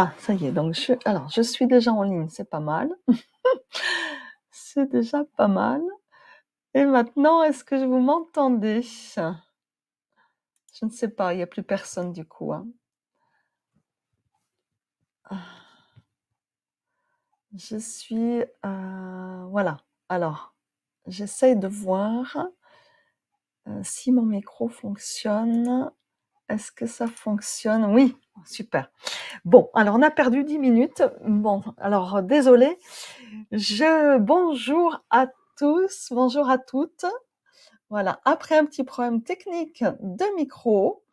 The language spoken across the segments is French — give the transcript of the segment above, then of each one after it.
Ah, ça y est, donc je suis déjà en ligne, c'est pas mal. C'est déjà pas mal. Et maintenant, est-ce que vous m'entendez? Je ne sais pas, il y a plus personne du coup, hein. Ah, je suis, voilà. Alors, j'essaye de voir, si mon micro fonctionne. Est-ce que ça fonctionne? Oui, super. Bon, alors on a perdu 10 minutes. Bon, alors désolée. Bonjour à tous, bonjour à toutes. Voilà, après un petit problème technique de micro,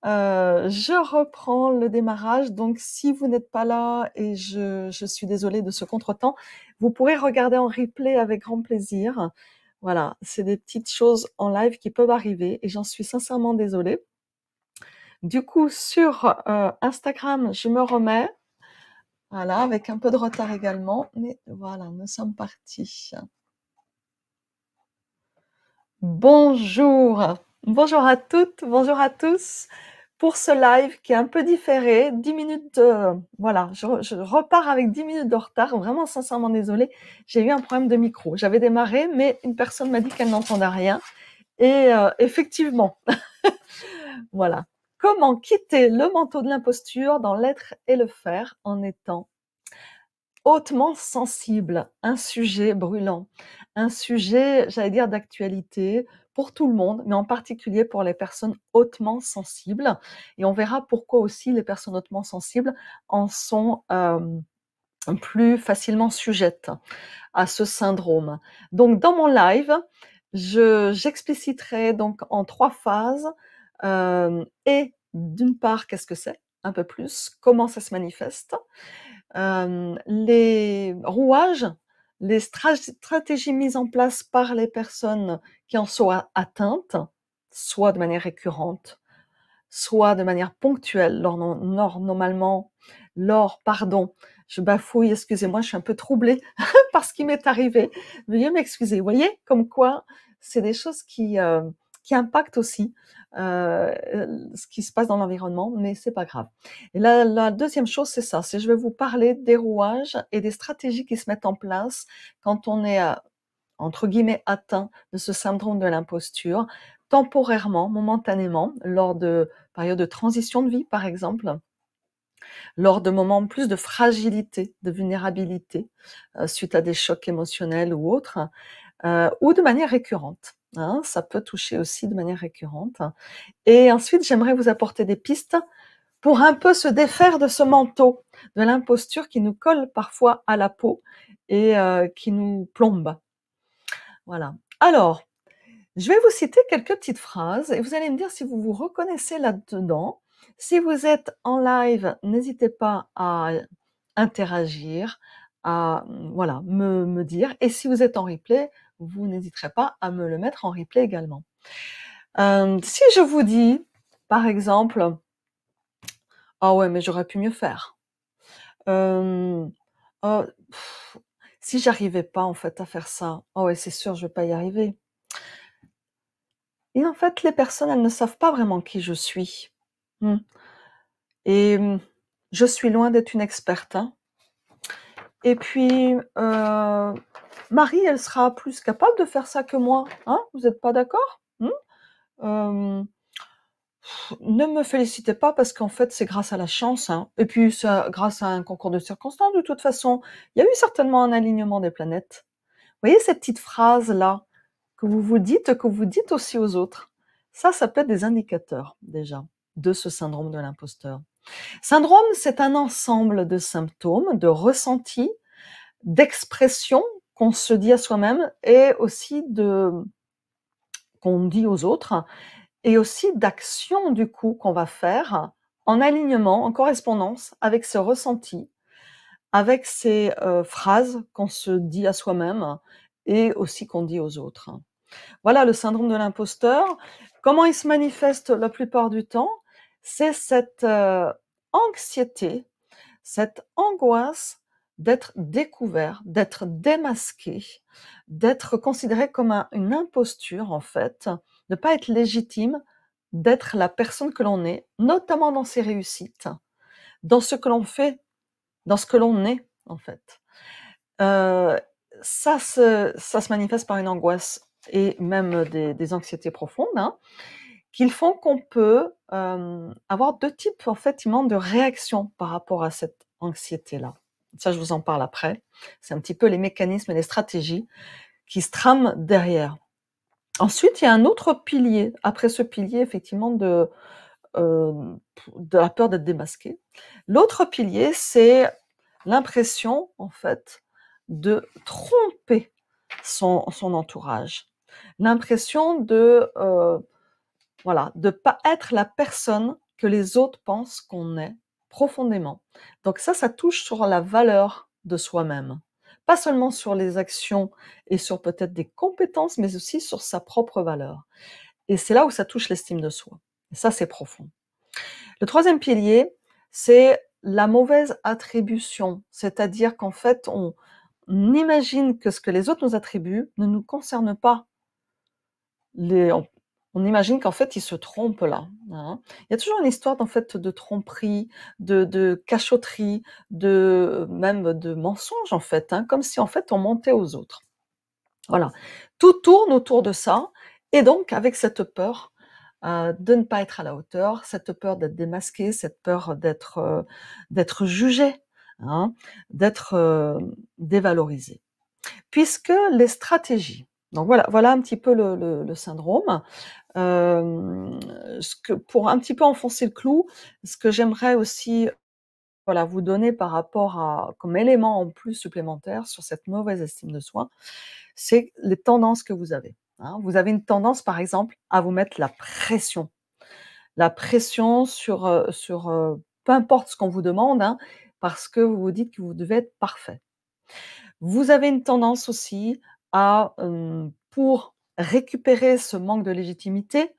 je reprends le démarrage. Donc si vous n'êtes pas là et je suis désolée de ce contretemps, vous pourrez regarder en replay avec grand plaisir. Voilà, c'est des petites choses en live qui peuvent arriver et j'en suis sincèrement désolée. Du coup, sur Instagram, je me remets. Voilà, avec un peu de retard également, mais voilà, nous sommes partis. Bonjour, bonjour à toutes, bonjour à tous. Pour ce live qui est un peu différé, 10 minutes, voilà, je repars avec 10 minutes de retard, vraiment sincèrement désolée. J'ai eu un problème de micro. J'avais démarré, mais une personne m'a dit qu'elle n'entendait rien. Et effectivement, voilà. Comment quitter le manteau de l'imposture dans l'être et le faire en étant hautement sensible, un sujet brûlant, un sujet, j'allais dire, d'actualité pour tout le monde, mais en particulier pour les personnes hautement sensibles. Et on verra pourquoi aussi les personnes hautement sensibles en sont plus facilement sujettes à ce syndrome. Donc dans mon live, j'expliciterai donc en 3 phases, et d'une part, qu'est-ce que c'est? Un peu plus, comment ça se manifeste? Les rouages, les stratégies mises en place par les personnes qui en sont atteintes, soit de manière récurrente, soit de manière ponctuelle, pardon, je bafouille, excusez-moi, je suis un peu troublée par ce qui m'est arrivé. Veuillez m'excuser. Vous voyez, comme quoi, c'est des choses qui impactent aussi ce qui se passe dans l'environnement, mais c'est pas grave. Et la deuxième chose, c'est ça, c'est je vais vous parler des rouages et des stratégies qui se mettent en place quand on est entre guillemets atteint de ce syndrome de l'imposture, temporairement, momentanément, lors de périodes de transition de vie, par exemple, lors de moments plus de fragilité, de vulnérabilité, suite à des chocs émotionnels ou autres, ou de manière récurrente, hein. Ça peut toucher aussi de manière récurrente. Et ensuite, j'aimerais vous apporter des pistes pour un peu se défaire de ce manteau de l'imposture qui nous colle parfois à la peau et qui nous plombe. Voilà. Alors, je vais vous citer quelques petites phrases et vous allez me dire si vous vous reconnaissez là-dedans. Si vous êtes en live, n'hésitez pas à interagir, à voilà, me dire. Et si vous êtes en replay, vous n'hésiterez pas à me le mettre en replay également. Si je vous dis, par exemple, ah ouais, mais j'aurais pu mieux faire. Oh, si j'arrivais pas en fait à faire ça, oh ouais, c'est sûr, je vais pas y arriver. Et en fait, les personnes, elles ne savent pas vraiment qui je suis. Mmh. Et je suis loin d'être une experte, hein. Et puis, Marie, elle sera plus capable de faire ça que moi, hein? Vous êtes pas d'accord? Mmh? Hem, ne me félicitez pas parce qu'en fait, c'est grâce à la chance, hein, et puis ça grâce à un concours de circonstances de toute façon. Il y a eu certainement un alignement des planètes. Vous voyez ces petites phrases-là que vous dites aussi aux autres? Ça peut être des indicateurs déjà de ce syndrome de l'imposteur. Syndrome, c'est un ensemble de symptômes, de ressentis, d'expressions qu'on se dit à soi-même et aussi qu'on dit aux autres et aussi d'actions du coup qu'on va faire en alignement, en correspondance avec ce ressenti, avec ces phrases qu'on se dit à soi-même et aussi qu'on dit aux autres. Voilà le syndrome de l'imposteur. Comment il se manifeste la plupart du temps? C'est cette anxiété, cette angoisse d'être découvert, d'être démasqué, d'être considéré comme une imposture en fait, de ne pas être légitime, d'être la personne que l'on est, notamment dans ses réussites, dans ce que l'on fait dans ce que l'on est, en fait. Heu, ça se manifeste par une angoisse et même des anxiétés profondes, hein, qu'ils font qu'on peut, avoir 2 types, en fait, de réactions par rapport à cette anxiété-là. Ça, je vous en parle après. C'est un petit peu les mécanismes et les stratégies qui se trament derrière. Ensuite, il y a un autre pilier, après ce pilier effectivement de la peur d'être démasqué. L'autre pilier, c'est l'impression, en fait, de tromper son entourage. L'impression de, voilà, de pas être la personne que les autres pensent qu'on est profondément. Donc ça touche sur la valeur de soi-même. Pas seulement sur les actions et sur peut-être des compétences, mais aussi sur sa propre valeur. Et c'est là où ça touche l'estime de soi. Et ça, c'est profond. Le troisième pilier, c'est la mauvaise attribution. C'est-à-dire qu'en fait, on imagine que ce que les autres nous attribuent ne nous concerne pas. Les on imagine qu'en fait, ils se trompent là, hein. Il y a toujours une histoire, en fait, de tromperie, de cachotterie, même de mensonge, en fait, hein, comme si, en fait, on mentait aux autres. Voilà. Tout tourne autour de ça et donc avec cette peur, de ne pas être à la hauteur, cette peur d'être démasqué, cette peur d'être jugé, hein, d'être, dévalorisé. Puisque les stratégies donc voilà un petit peu le syndrome. Ce que pour un petit peu enfoncer le clou, ce que j'aimerais aussi, voilà, vous donner par rapport à comme élément en plus supplémentaire sur cette mauvaise estime de soi, c'est les tendances que vous avez, hein. Vous avez une tendance, par exemple, à vous mettre la pression. La pression sur peu importe ce qu'on vous demande, hein, parce que vous vous dites que vous devez être parfait. Vous avez une tendance aussi à, pour récupérer ce manque de légitimité,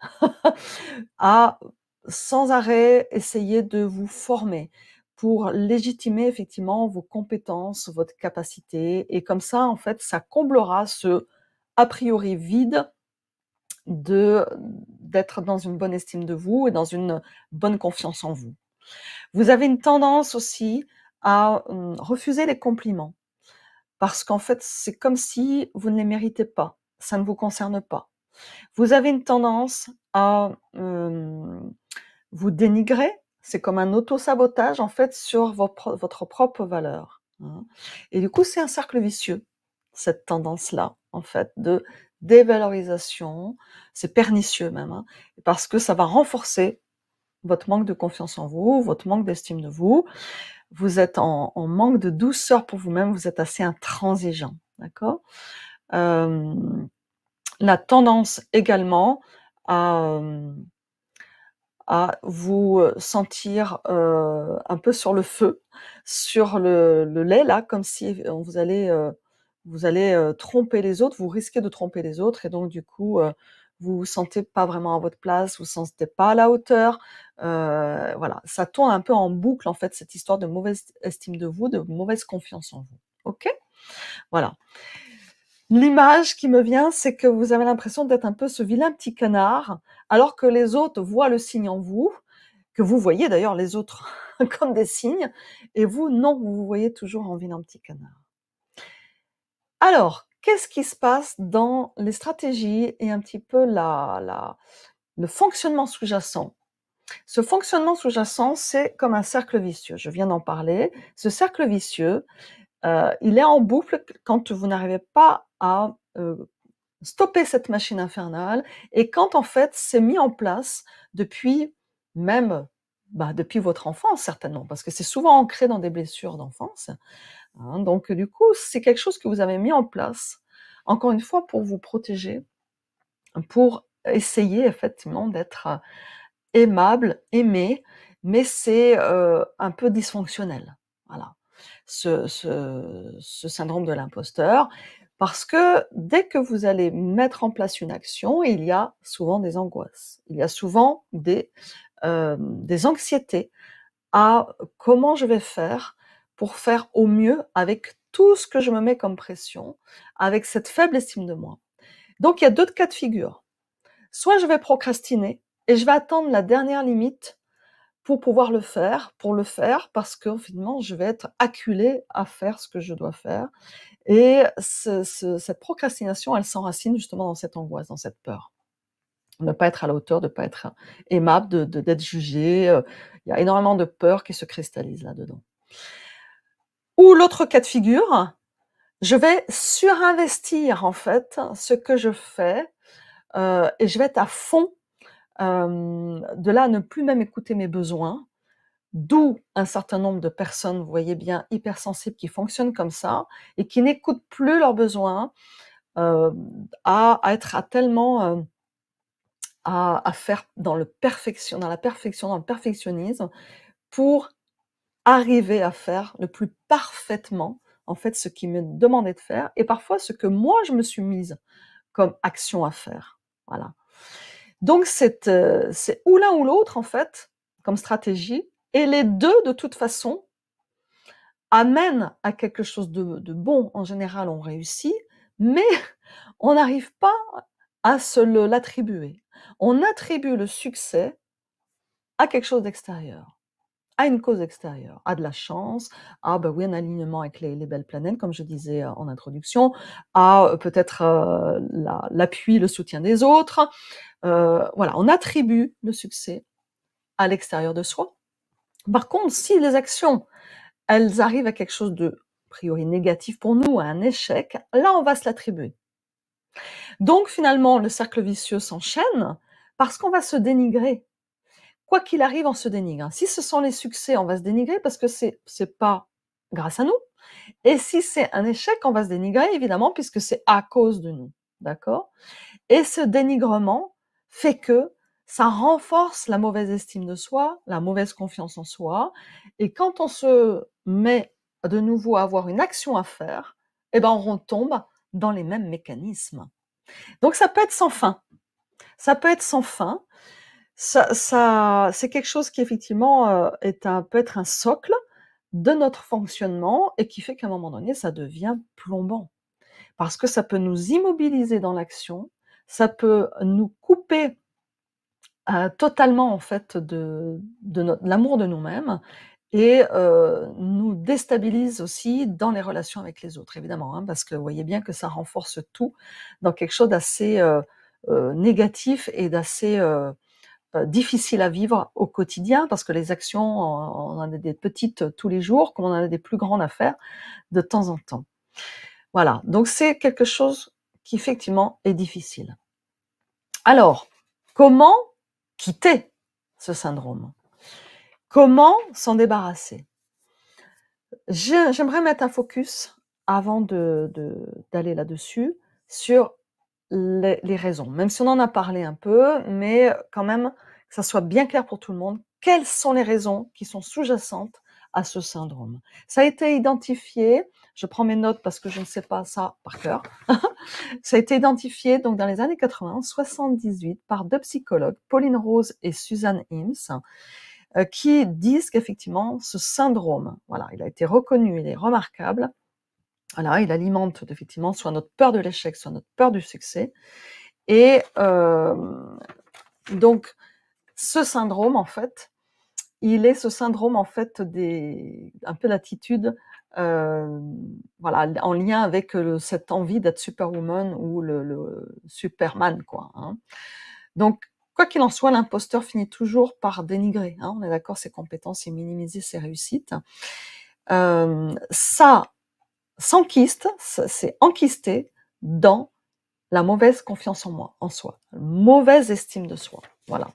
à sans arrêt essayer de vous former pour légitimer effectivement vos compétences, votre capacité et comme ça, en fait, ça comblera ce a priori vide de d'être dans une bonne estime de vous et dans une bonne confiance en vous. Vous avez une tendance aussi à, refuser les compliments. Parce qu'en fait, c'est comme si vous ne les méritez pas, ça ne vous concerne pas. Vous avez une tendance à, vous dénigrer, c'est comme un auto-sabotage en fait sur votre propre valeur, hein. Et du coup, c'est un cercle vicieux, cette tendance-là, en fait, de dévalorisation. C'est pernicieux même, hein, parce que ça va renforcer votre manque de confiance en vous, votre manque d'estime de vous. Vous êtes en manque de douceur pour vous-même, vous êtes assez intransigeant, d'accord? Hem, la tendance également à, à vous, sentir, un peu sur le feu, sur le lait là, comme si vous allez, tromper les autres, vous risquez de tromper les autres et donc du coup, vous vous sentez pas vraiment à votre place, vous vous sentez pas à la hauteur, voilà, ça tourne un peu en boucle en fait, cette histoire de mauvaise estime de vous, de mauvaise confiance en vous. OK? Voilà. L'image qui me vient, c'est que vous avez l'impression d'être un peu ce vilain petit canard, alors que les autres voient le signe en vous, que vous voyez d'ailleurs les autres comme des signes, et vous, non, vous vous voyez toujours en vilain petit canard. Alors, qu'est-ce qui se passe dans les stratégies et un petit peu le fonctionnement sous-jacent? Ce fonctionnement sous-jacent, c'est comme un cercle vicieux. Je viens d'en parler. Ce cercle vicieux, il est en boucle quand vous n'arrivez pas à, stopper cette machine infernale et quand en fait c'est mis en place depuis même, depuis votre enfance certainement, parce que c'est souvent ancré dans des blessures d'enfance, hein. Donc du coup, c'est quelque chose que vous avez mis en place, encore une fois pour vous protéger, pour essayer effectivement d'être, aimable, aimé, mais c'est, un peu dysfonctionnel. Voilà. Ce syndrome de l'imposteur, parce que dès que vous allez mettre en place une action, il y a souvent des angoisses. Il y a souvent des anxiétés à comment je vais pour faire au mieux avec tout ce que je me mets comme pression, avec cette faible estime de moi. Donc il y a 2 cas de figure. Soit je vais procrastiner et je vais attendre la dernière limite pour pouvoir pour le faire parce que finalement je vais être acculée à faire ce que je dois faire et cette procrastination, elle s'enracine justement dans cette angoisse, dans cette peur. De ne pas être à la hauteur, de ne pas être aimable, d'être jugée, il y a énormément de peur qui se cristallise là-dedans. Ou l'autre cas de figure, je vais surinvestir en fait ce que je fais, et je vais être à fond, de là à ne plus même écouter mes besoins. D'où un certain nombre de personnes, vous voyez bien, hypersensibles qui fonctionnent comme ça et qui n'écoutent plus leurs besoins, heu, à être à tellement, à faire dans la perfection, dans le perfectionnisme pour arriver à faire le plus parfaitement, en fait, ce qui m'est demandé de faire et parfois ce que moi je me suis mise comme action à faire. Voilà. Donc c'est ou l'un ou l'autre en fait, comme stratégie et les 2 de toute façon amènent à quelque chose de bon. En général, on réussit, mais on n'arrive pas à l'attribuer. On attribue le succès à quelque chose d'extérieur, à une cause extérieure, à de la chance, à bah oui, un alignement avec les belles planètes, comme je disais, en introduction, à, peut-être, l'appui, le soutien des autres. Voilà, on attribue le succès à l'extérieur de soi. Par contre, si les actions, elles arrivent à quelque chose de, a priori négatif pour nous, à un échec, là, on va se l'attribuer. Donc finalement, le cercle vicieux s'enchaîne parce qu'on va se dénigrer. Quoi qu'il arrive, on se dénigre, hein. Si ce sont les succès, on va se dénigrer parce que c'est pas grâce à nous et si c'est un échec, on va se dénigrer évidemment puisque c'est à cause de nous, d'accord? Et ce dénigrement fait que ça renforce la mauvaise estime de soi, la mauvaise confiance en soi et quand on se met de nouveau à avoir une action à faire, eh ben, on retombe dans les mêmes mécanismes. Donc ça peut être sans fin. Ça peut être sans fin. C'est quelque chose qui effectivement, peut être un socle de notre fonctionnement et qui fait qu'à un moment donné, ça devient plombant. Parce que ça peut nous immobiliser dans l'action, ça peut nous couper, totalement en fait de l'amour de nous-mêmes et nous déstabilise aussi dans les relations avec les autres évidemment, hein, parce que vous voyez bien que ça renforce tout dans quelque chose d'assez, négatif et d'assez, difficile à vivre au quotidien parce que les actions, on en a des petites tous les jours, comme on en a des plus grandes à faire de temps en temps. Voilà, donc c'est quelque chose qui effectivement est difficile. Alors, comment quitter ce syndrome? Comment s'en débarrasser? J'aimerais mettre un focus avant d'aller là-dessus, sur les raisons. Même si on en a parlé un peu, mais quand même que ça soit bien clair pour tout le monde. Quelles sont les raisons qui sont sous-jacentes à ce syndrome? Ça a été identifié, je prends mes notes parce que je ne sais pas ça par cœur. Ça a été identifié donc dans les années 80, 78 par 2 psychologues, Pauline Rose et Suzanne Imes, qui disent qu'effectivement ce syndrome, voilà, il a été reconnu, il est remarquable. Voilà, il alimente effectivement soit notre peur de l'échec, soit notre peur du succès et donc ce syndrome en fait, il est ce syndrome en fait des un peu l'attitude, voilà, en lien avec, cette envie d'être superwoman ou le superman quoi, hein. Donc quoi qu'il en soit, l'imposteur finit toujours par dénigrer, hein, on est d'accord, ses compétences et minimiser ses réussites. Ça s'enquiste, c'est enquisté dans la mauvaise confiance en soi, mauvaise estime de soi, voilà.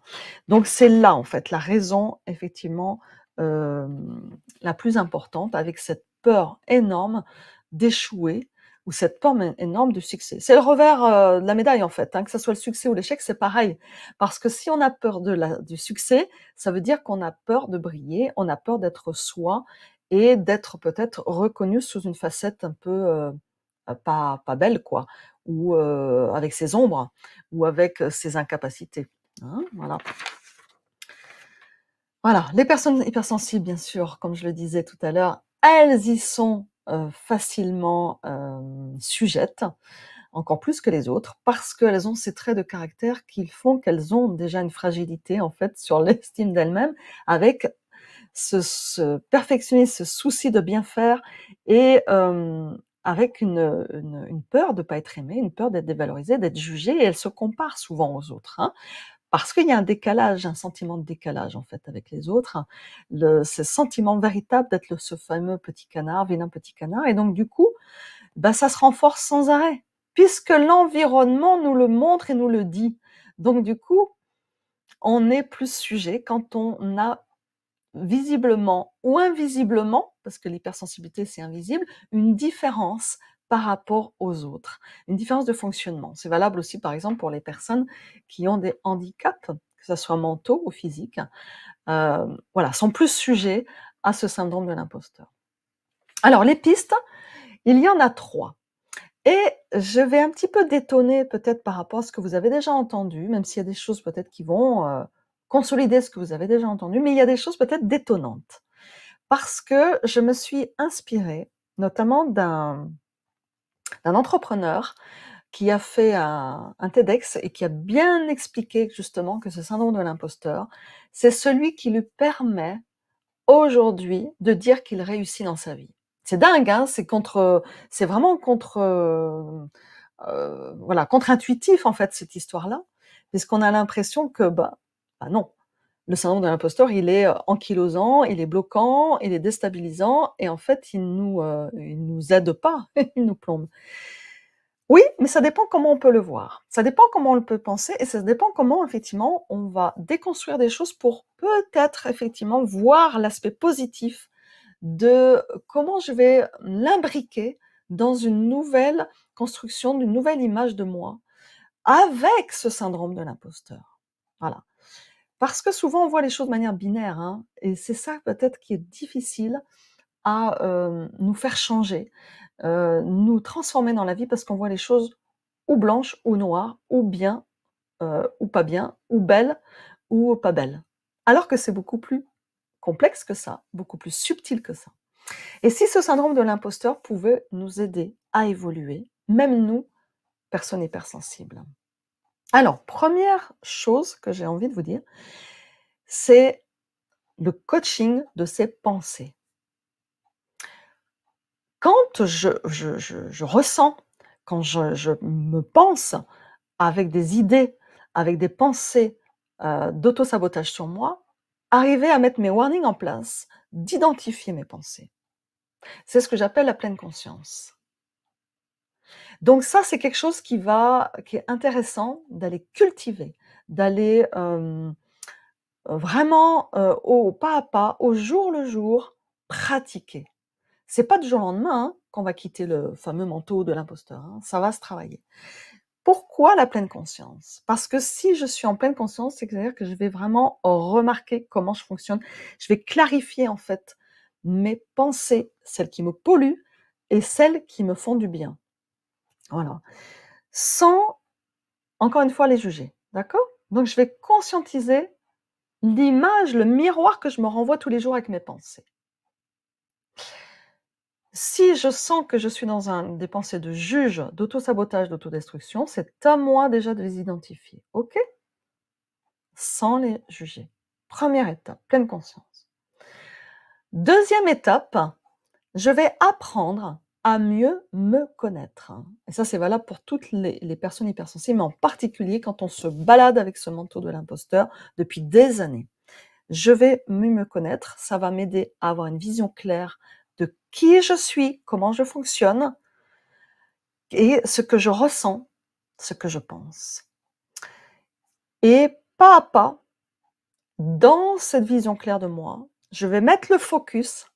Donc c'est là, en fait, la raison effectivement, la plus importante avec cette peur énorme d'échouer ou cette peur énorme du succès. C'est le revers, de la médaille, en fait, hein, que ça soit le succès ou l'échec, c'est pareil. Parce que si on a peur du succès, ça veut dire qu'on a peur de briller, on a peur d'être soi et d'être peut-être reconnu sous une facette un peu, pas belle quoi, ou avec ses ombres, ou avec, ses incapacités, hein, voilà. Voilà, les personnes hypersensibles, bien sûr, comme je le disais tout à l'heure, elles y sont, facilement, sujettes. encore plus que les autres, parce qu'elles ont ces traits de caractère qui font qu'elles ont déjà une fragilité, en fait, sur l'estime d'elles-mêmes, avec ce perfectionnisme, ce souci de bien faire et avec une peur de pas être aimée, une peur d'être dévalorisée, d'être jugée et elles se comparent souvent aux autres, hein. Parce qu'il y a un décalage, un sentiment de décalage, en fait, avec les autres, hein. Ce sentiment véritable d'être ce fameux petit canard, vilain petit canard et donc du coup, bah, ça se renforce sans arrêt, puisque l'environnement nous le montre et nous le dit. Donc du coup, on est plus sujet quand on a visiblement ou invisiblement, parce que l'hypersensibilité c'est invisible, une différence par rapport aux autres, une différence de fonctionnement. C'est valable aussi par exemple pour les personnes qui ont des handicaps, que ça soit mentaux ou physiques, voilà, sont plus sujets à ce syndrome de l'imposteur. Alors les pistes, il y en a 3 et je vais un petit peu détonner peut-être par rapport à ce que vous avez déjà entendu, même s'il y a des choses peut-être qui vont, consolider ce que vous avez déjà entendu, mais il y a des choses peut-être détonnantes. Parce que je me suis inspirée, notamment d'un entrepreneur qui a fait un TEDx et qui a bien expliqué justement que ce syndrome de l'imposteur, c'est celui qui lui permet aujourd'hui de dire qu'il réussit dans sa vie. C'est dingue, hein, c'est vraiment voilà, contre-intuitif en fait cette histoire-là, puisqu'on a l'impression que, bah non, le syndrome de l'imposteur, il est, ankylosant, il est bloquant, il est déstabilisant et en fait, il nous aide pas, il nous plombe. Oui, mais ça dépend comment on peut le voir. Ça dépend comment on le peut penser et ça dépend comment effectivement on va déconstruire des choses pour peut-être effectivement voir l'aspect positif de comment je vais l'imbriquer dans une nouvelle construction, d'une nouvelle image de moi, avec ce syndrome de l'imposteur. Voilà. Parce que souvent on voit les choses de manière binaire, hein, et c'est ça peut-être qui est difficile à, nous faire changer, nous transformer dans la vie parce qu'on voit les choses ou blanches ou noires, ou bien, ou pas bien, ou belles ou pas belles. Alors que c'est beaucoup plus complexe que ça, beaucoup plus subtil que ça. Et si ce syndrome de l'imposteur pouvait nous aider à évoluer, même nous, personnes hypersensibles? Alors, première chose que j'ai envie de vous dire, c'est le coaching de ses pensées. Quand je ressens, quand je me pense avec des idées, avec des pensées, d'auto-sabotage sur moi, arriver à mettre mes warnings en place, d'identifier mes pensées. C'est ce que j'appelle la pleine conscience. Donc ça, c'est quelque chose qui est intéressant d'aller cultiver, d'aller, vraiment, au pas à pas, au jour le jour, pratiquer. C'est pas du jour au lendemain, hein, qu'on va quitter le fameux manteau de l'imposteur, hein, ça va se travailler. Pourquoi la pleine conscience? Parce que si je suis en pleine conscience, c'est-à-dire que je vais vraiment remarquer comment je fonctionne. Je vais clarifier en fait mes pensées, celles qui me polluent et celles qui me font du bien. Voilà. Sans, encore une fois, les juger. D'accord? Donc je vais conscientiser l'image, le miroir que je me renvoie tous les jours avec mes pensées. Si je sens que je suis dans des pensées de juge, d'auto-sabotage, d'autodestruction, c'est à moi déjà de les identifier. OK? Sans les juger. Première étape, pleine conscience. Deuxième étape, je vais apprendre à mieux me connaître. Et ça, c'est valable pour toutes les personnes hypersensibles, mais en particulier quand on se balade avec ce manteau de l'imposteur depuis des années. Je vais mieux me connaître, ça va m'aider à avoir une vision claire de qui je suis, comment je fonctionne et ce que je ressens, ce que je pense. Et pas à pas, dans cette vision claire de moi, je vais mettre le focus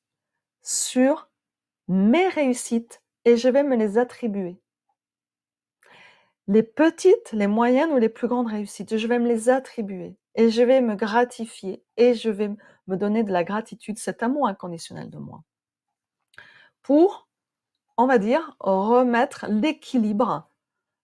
sur mes réussites et je vais me les attribuer. Les petites, les moyennes ou les plus grandes réussites, je vais me les attribuer et je vais me gratifier et je vais me donner de la gratitude, cet amour inconditionnel de moi. Pour, on va dire, remettre l'équilibre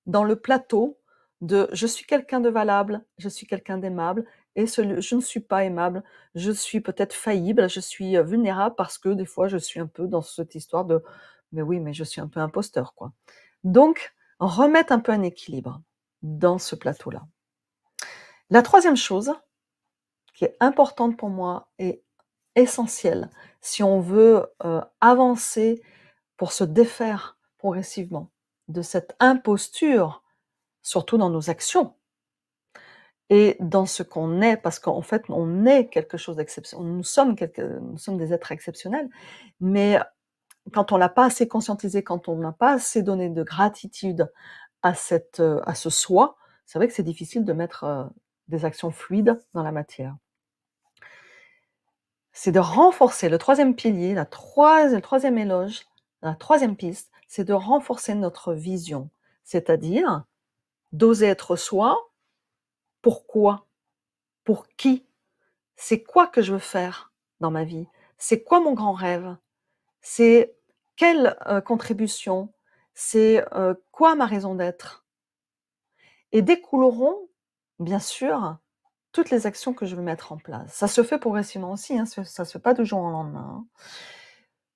dans le plateau de je suis quelqu'un de valable, je suis quelqu'un d'aimable et je ne suis pas aimable, je suis peut-être faillible, je suis vulnérable parce que des fois je suis un peu dans cette histoire de mais oui, mais je suis un peu imposteur quoi. Donc remettre un peu un équilibre dans ce plateau-là. La troisième chose qui est importante pour moi et essentielle si on veut, avancer pour se défaire progressivement de cette imposture, surtout dans nos actions et dans ce qu'on est, parce qu'en fait, on est quelque chose d'exceptionnel. Nous sommes des êtres exceptionnels, mais quand on l'a pas assez conscientisé, quand on n'a pas assez donné de gratitude à ce soi, c'est vrai que c'est difficile de mettre, des actions fluides dans la matière. C'est de renforcer le troisième pilier, le troisième éloge, la troisième piste, c'est de renforcer notre vision. C'est-à-dire, d'oser être soi. Pourquoi? Pour qui? C'est quoi que je veux faire dans ma vie? C'est quoi mon grand rêve? C'est quelle, contribution? C'est, quoi ma raison d'être? Et découleront, bien sûr, toutes les actions que je veux mettre en place. Ça se fait progressivement aussi, hein, ça se fait pas du jour au lendemain, hein.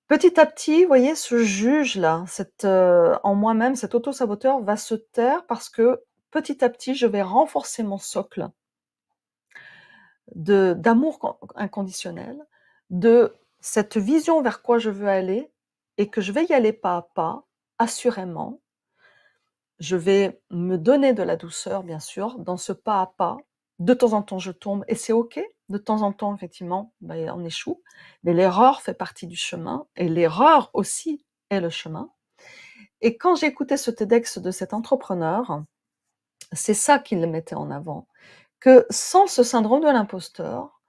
Petit à petit, vous voyez, ce juge-là, en moi-même, cet auto-saboteur va se taire parce que, petit à petit, je vais renforcer mon socle d'amour inconditionnel, de cette vision vers quoi je veux aller et que je vais y aller pas à pas, assurément. Je vais me donner de la douceur, bien sûr, dans ce pas à pas. De temps en temps, je tombe et c'est OK. De temps en temps, effectivement, ben, on échoue. Mais l'erreur fait partie du chemin et l'erreur aussi est le chemin. Et quand j'ai écouté ce TEDx de cet entrepreneur, c'est ça qu'il mettait en avant, que sans ce syndrome de l'imposteur,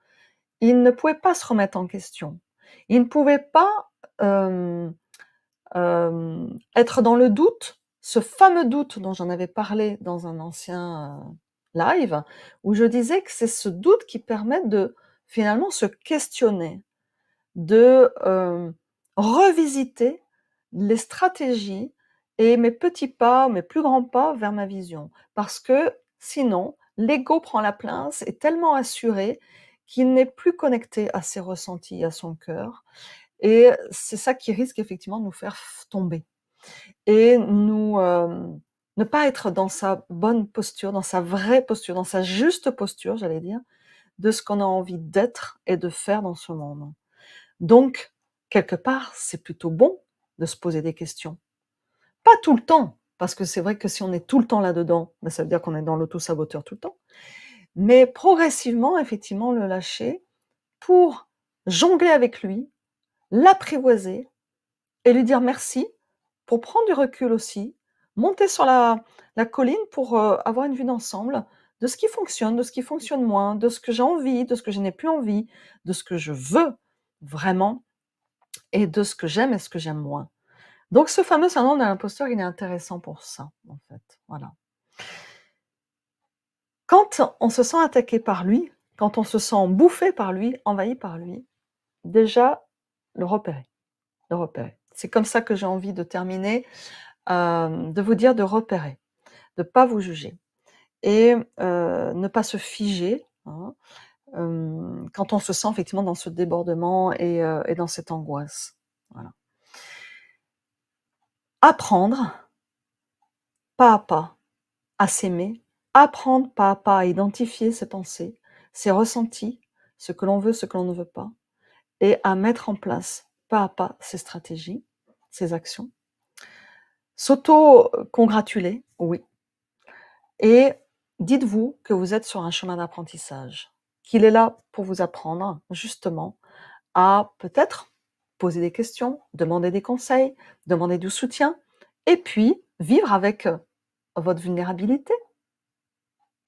il ne pouvait pas se remettre en question. Il ne pouvait pas, être dans le doute, ce fameux doute dont j'en avais parlé dans un ancien, live, où je disais que c'est ce doute qui permet de, finalement, se questionner, de, revisiter les stratégies et mes petits pas, mes plus grands pas vers ma vision. Parce que sinon, l'ego prend la place, est tellement assuré qu'il n'est plus connecté à ses ressentis, à son cœur et c'est ça qui risque effectivement de nous faire tomber et ne pas être dans sa bonne posture, dans sa vraie posture, dans sa juste posture, j'allais dire, de ce qu'on a envie d'être et de faire dans ce monde. Donc, quelque part, c'est plutôt bon de se poser des questions. Pas tout le temps, parce que c'est vrai que si on est tout le temps là-dedans, ben, ça veut dire qu'on est dans l'auto-saboteur tout le temps. Mais progressivement, effectivement, le lâcher pour jongler avec lui, l'apprivoiser et lui dire merci, pour prendre du recul aussi, monter sur la colline pour, avoir une vue d'ensemble de ce qui fonctionne, de ce qui fonctionne moins, de ce que j'ai envie, de ce que je n'ai plus envie, de ce que je veux vraiment et de ce que j'aime et ce que j'aime moins. Donc ce fameux syndrome de l'imposteur, il est intéressant pour ça, en fait, voilà. Quand on se sent attaqué par lui, quand on se sent bouffé par lui, envahi par lui, déjà le repérer, le repérer. C'est comme ça que j'ai envie de terminer, de vous dire de repérer, de pas vous juger et ne pas se figer, hein, quand on se sent effectivement dans ce débordement et dans cette angoisse. Voilà. Apprendre, pas à pas, à s'aimer, apprendre pas à pas à identifier ses pensées, ses ressentis, ce que l'on veut, ce que l'on ne veut pas, et à mettre en place pas à pas ses stratégies, ses actions. S'auto-congratuler, oui. Et dites-vous que vous êtes sur un chemin d'apprentissage, qu'il est là pour vous apprendre justement à peut-être poser des questions, demander des conseils, demander du soutien, et puis vivre avec votre vulnérabilité.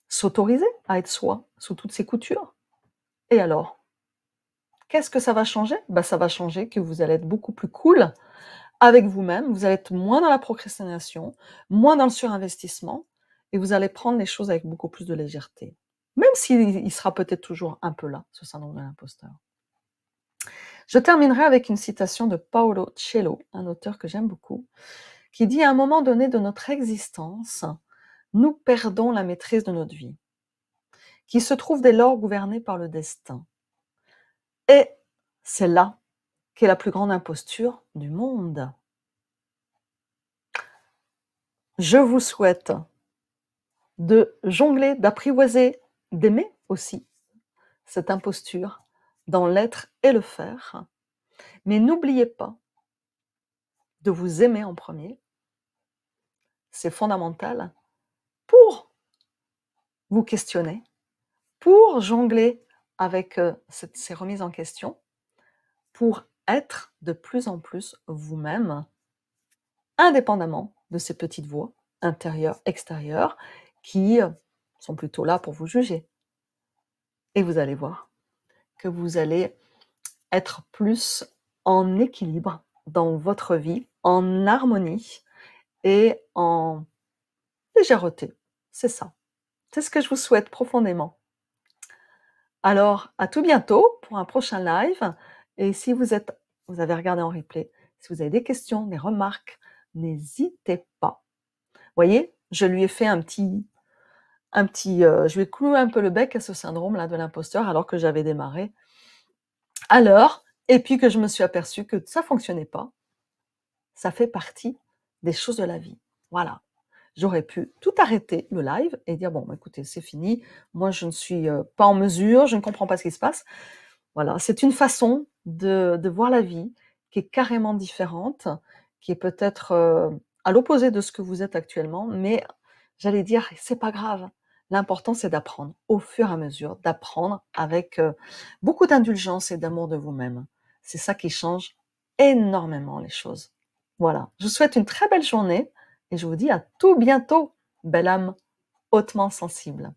S'autoriser à être soi, sous toutes ses coutures. Et alors? Qu'est-ce que ça va changer? Bah, ça va changer que vous allez être beaucoup plus cool avec vous-même, vous allez être moins dans la procrastination, moins dans le surinvestissement et vous allez prendre les choses avec beaucoup plus de légèreté. Même s'il sera peut-être toujours un peu là, ce syndrome de l'imposteur. Je terminerai avec une citation de Paolo Coelho, un auteur que j'aime beaucoup, qui dit: «À un moment donné de notre existence, nous perdons la maîtrise de notre vie, qui se trouve dès lors gouvernée par le destin. Et c'est là qu'est la plus grande imposture du monde.» Je vous souhaite de jongler, d'apprivoiser, d'aimer aussi cette imposture dans l'être et le faire. Mais n'oubliez pas de vous aimer en premier. C'est fondamental pour vous questionner, pour jongler avec ces remises en question, pour être de plus en plus vous-même, indépendamment de ces petites voix intérieures, extérieures, qui sont plutôt là pour vous juger. Et vous allez voir que vous allez être plus en équilibre dans votre vie, en harmonie et en légèreté. C'est ça. C'est ce que je vous souhaite profondément. Alors, à tout bientôt pour un prochain live. Et si vous avez regardé en replay, si vous avez des questions, des remarques, n'hésitez pas. Vous voyez, je lui ai fait je lui ai cloué un peu le bec à ce syndrome là de l'imposteur alors que j'avais démarré à l'heure et puis que je me suis aperçue que ça fonctionnait pas. Ça fait partie des choses de la vie. Voilà. J'aurais pu tout arrêter le live et dire bon, écoutez, c'est fini. Moi, je ne suis pas en mesure, je ne comprends pas ce qui se passe. Voilà, c'est une façon de voir la vie qui est carrément différente, qui est peut-être à l'opposé de ce que vous êtes actuellement, mais j'allais dire, c'est pas grave. L'important, c'est d'apprendre au fur et à mesure, d'apprendre avec beaucoup d'indulgence et d'amour de vous-même. C'est ça qui change énormément les choses. Voilà, je vous souhaite une très belle journée et je vous dis à tout bientôt, belle âme hautement sensible.